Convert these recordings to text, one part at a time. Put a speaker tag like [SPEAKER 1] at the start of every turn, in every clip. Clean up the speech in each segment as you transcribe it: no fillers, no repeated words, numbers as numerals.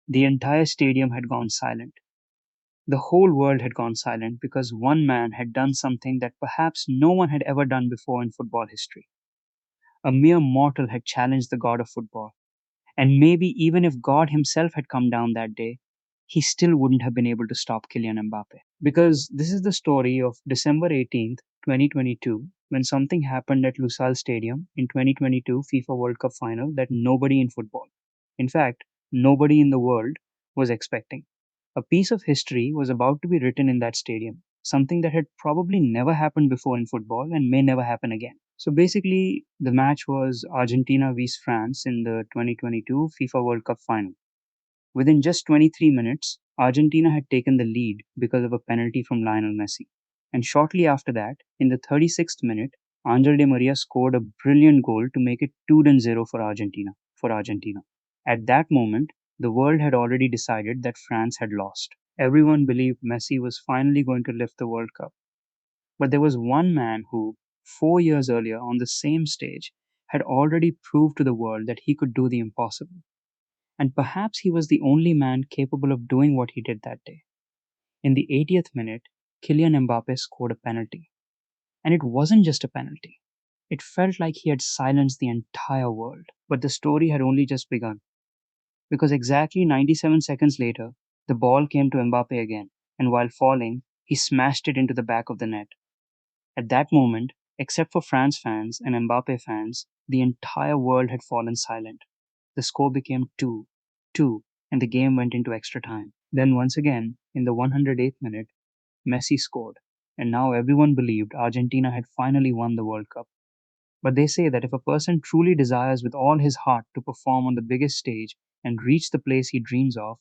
[SPEAKER 1] The entire stadium had gone silent. The whole world had gone silent because one man had done something that perhaps no one had ever done before in football history. A mere mortal had challenged the god of football. And maybe even if God himself had come down that day, he still wouldn't have been able to stop Kylian Mbappe. Because this is the story of December 18th, 2022, when something happened at Lusail Stadium in 2022 FIFA World Cup Final that nobody in football, in fact, nobody in the world, was expecting. A piece of history was about to be written in that stadium, something that had probably never happened before in football and may never happen again. So basically, the match was Argentina vs France in the 2022 FIFA World Cup Final. Within just 23 minutes, Argentina had taken the lead because of a penalty from Lionel Messi. And shortly after that, in the 36th minute, Angel Di Maria scored a brilliant goal to make it 2-0 for Argentina. At that moment, the world had already decided that France had lost. Everyone believed Messi was finally going to lift the World Cup. But there was one man who, 4 years earlier on the same stage, had already proved to the world that he could do the impossible. And perhaps he was the only man capable of doing what he did that day. In the 80th minute, Kylian Mbappe scored a penalty. And it wasn't just a penalty. It felt like he had silenced the entire world. But the story had only just begun. Because exactly 97 seconds later, the ball came to Mbappe again, and while falling, he smashed it into the back of the net. At that moment, except for France fans and Mbappe fans, the entire world had fallen silent. The score became 2-2, and the game went into extra time. Then once again, in the 108th minute, Messi scored, and now everyone believed Argentina had finally won the World Cup. But they say that if a person truly desires with all his heart to perform on the biggest stage and reach the place he dreams of,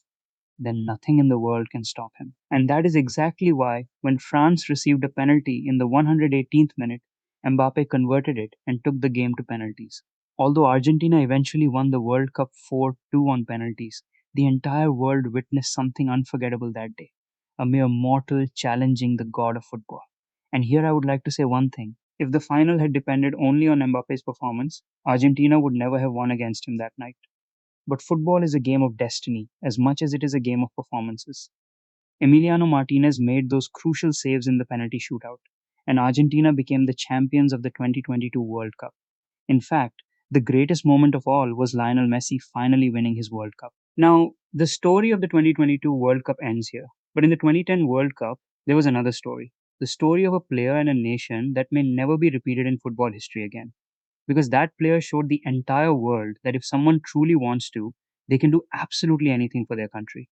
[SPEAKER 1] then nothing in the world can stop him. And that is exactly why, when France received a penalty in the 118th minute, Mbappe converted it and took the game to penalties. Although Argentina eventually won the World Cup 4-2 on penalties, the entire world witnessed something unforgettable that day. A mere mortal challenging the god of football. And here I would like to say one thing. If the final had depended only on Mbappe's performance, Argentina would never have won against him that night. But football is a game of destiny as much as it is a game of performances. Emiliano Martinez made those crucial saves in the penalty shootout, and Argentina became the champions of the 2022 World Cup. In fact, the greatest moment of all was Lionel Messi finally winning his World Cup. Now, the story of the 2022 World Cup ends here, but in the 2010 World Cup, there was another story. The story of a player and a nation that may never be repeated in football history again, because that player showed the entire world that if someone truly wants to, they can do absolutely anything for their country.